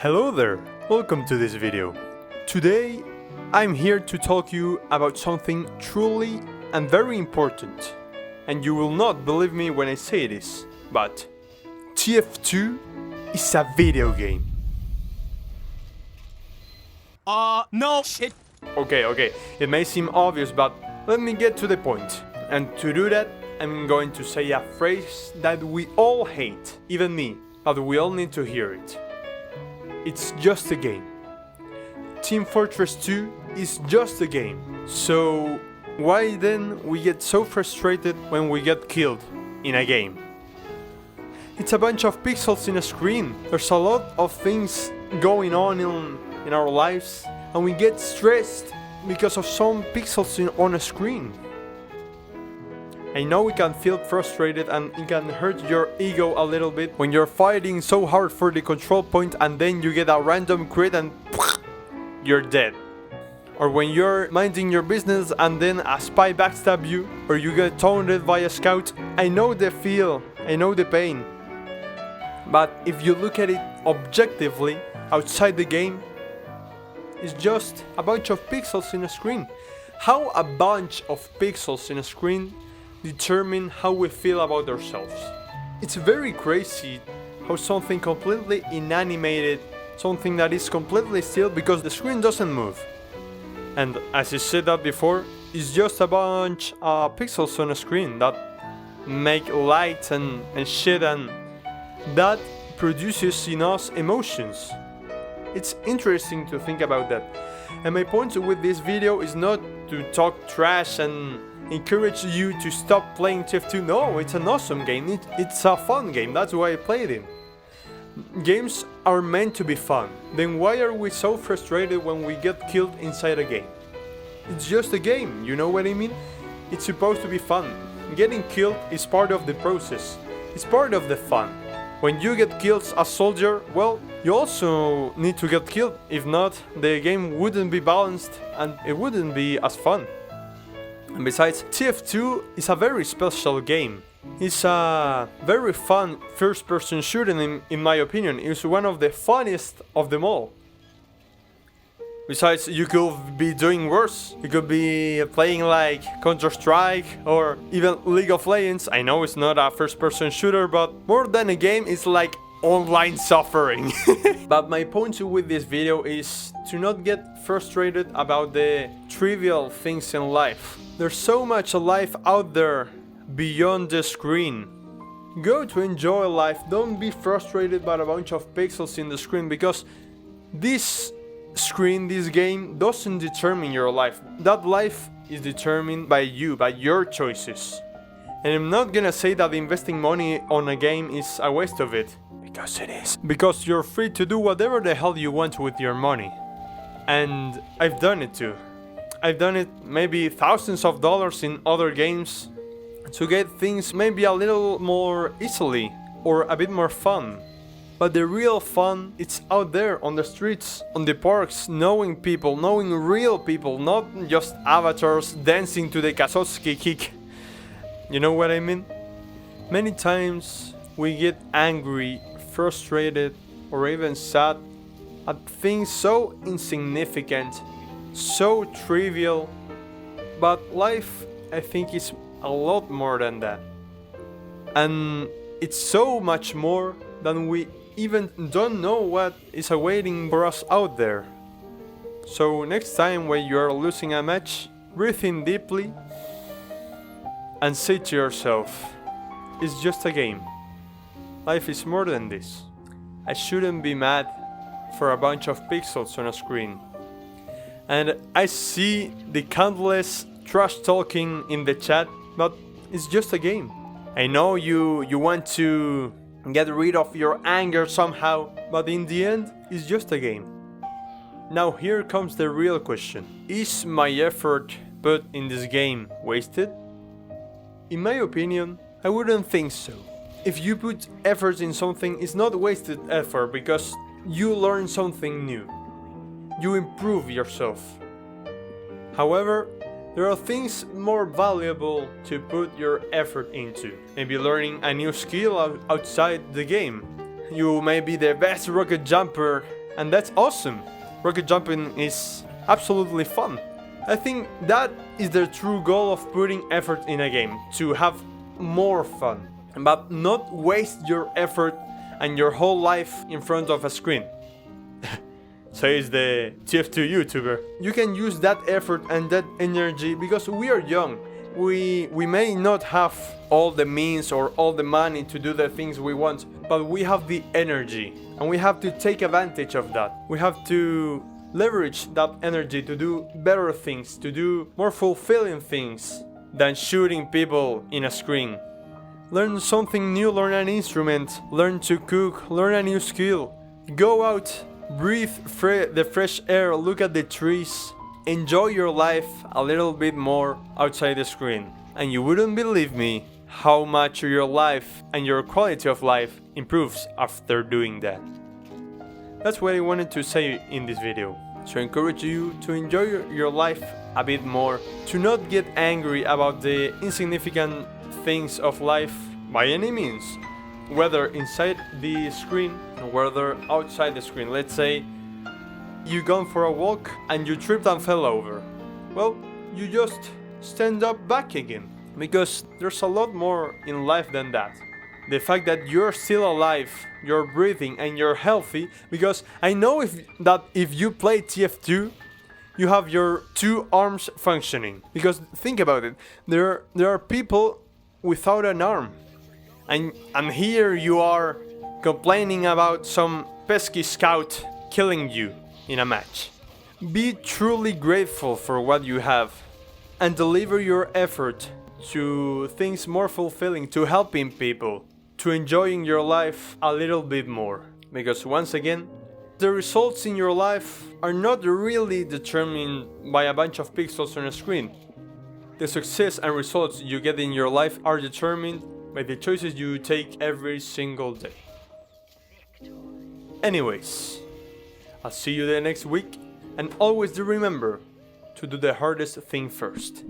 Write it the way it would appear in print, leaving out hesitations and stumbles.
Hello there, welcome to this video. Today I'm here to talk you about something truly and very important. And you will not believe me when I say this, but TF2 is a video game. No shit. Okay, it may seem obvious, but let me get to the point. And to do that, I'm going to say a phrase that we all hate, even me, but we all need to hear it. It's just a game. Team Fortress 2 is just a game. So why then we get so frustrated when we get killed in a game? It's a bunch of pixels in a screen. There's a lot of things going on in our lives, and we get stressed because of some pixels on a screen. I know it can feel frustrated and it can hurt your ego a little bit when you're fighting so hard for the control point and then you get a random crit and you're dead. Or when you're minding your business and then a spy backstab you, or you get taunted by a scout. I know the feel, I know the pain. But if you look at it objectively, outside the game, it's just a bunch of pixels in a screen. How a bunch of pixels in a screen determine how we feel about ourselves? It's very crazy how something completely inanimated, something that is completely still because the screen doesn't move. And as I said that before, it's just a bunch of pixels on a screen that make light and shit, and that produces in us emotions. It's interesting to think about that. And my point with this video is not to talk trash and encourage you to stop playing TF2. No, it's an awesome game. It's a fun game. That's why I played it. Games are meant to be fun. Then why are we so frustrated when we get killed inside a game? It's just a game, you know what I mean? It's supposed to be fun. Getting killed is part of the process. It's part of the fun. When you get killed as a soldier, well, you also need to get killed. If not, the game wouldn't be balanced and it wouldn't be as fun. And besides, TF2 is a very special game. It's a very fun first-person shooter in my opinion. It's one of the funniest of them all. Besides, you could be doing worse. You could be playing like Counter-Strike or even League of Legends. I know it's not a first-person shooter, but more than a game, it's like online suffering. But my point with this video is to not get frustrated about the trivial things in life. There's so much life out there beyond the screen. Go to enjoy life. Don't be frustrated by a bunch of pixels in the screen, because this screen, this game doesn't determine your life. That life is determined by you, by your choices. And I'm not gonna say that investing money on a game is a waste of it, because it is. Because you're free to do whatever the hell you want with your money. And I've done it too. I've done it maybe thousands of dollars in other games to get things maybe a little more easily or a bit more fun. But the real fun, it's out there on the streets, on the parks, knowing people, knowing real people, not just avatars dancing to the Kazowski kick. You know what I mean? Many times we get angry, frustrated, or even sad at things so insignificant, so trivial, but life, I think, is a lot more than that. And it's so much more than we even don't know what is awaiting for us out there. So next time when you are losing a match, breathe in deeply and say to yourself, it's just a game. Life is more than this. I shouldn't be mad for a bunch of pixels on a screen. And I see the countless trash talking in the chat, but it's just a game. I know you want to get rid of your anger somehow, but in the end, it's just a game. Now here comes the real question. Is my effort put in this game wasted? In my opinion, I wouldn't think so. If you put effort in something, it's not wasted effort because you learn something new. You improve yourself. However, there are things more valuable to put your effort into. Maybe learning a new skill outside the game. You may be the best rocket jumper And that's awesome. Rocket jumping is absolutely fun. I think that is the true goal of putting effort in a game, to have more fun, but not waste your effort and your whole life in front of a screen. Says the TF2 YouTuber. You can use that effort and that energy because we are young. We may not have all the means or all the money to do the things we want, but we have the energy and we have to take advantage of that. We have to leverage that energy to do better things, to do more fulfilling things than shooting people in a screen. Learn something new, learn an instrument, learn to cook, learn a new skill. Go out, breathe the fresh air, look at the trees. Enjoy your life a little bit more outside the screen. And you wouldn't believe me how much your life and your quality of life improves after doing that. That's what I wanted to say in this video. So I encourage you to enjoy your life a bit more, to not get angry about the insignificant things of life by any means, whether inside the screen or whether outside the screen. Let's say you gone for a walk and you tripped and fell over. Well, you just stand up back again, because there's a lot more in life than that. The fact that you're still alive, you're breathing and you're healthy, because I know if you play TF2, you have your two arms functioning. Because think about it, there are people without an arm, and here you are complaining about some pesky scout killing you in a match. Be truly grateful for what you have and deliver your effort to things more fulfilling, to helping people, to enjoying your life a little bit more. Because once again, the results in your life are not really determined by a bunch of pixels on a screen. The success and results you get in your life are determined by the choices you take every single day. Anyways, I'll see you the next week, and always do remember to do the hardest thing first.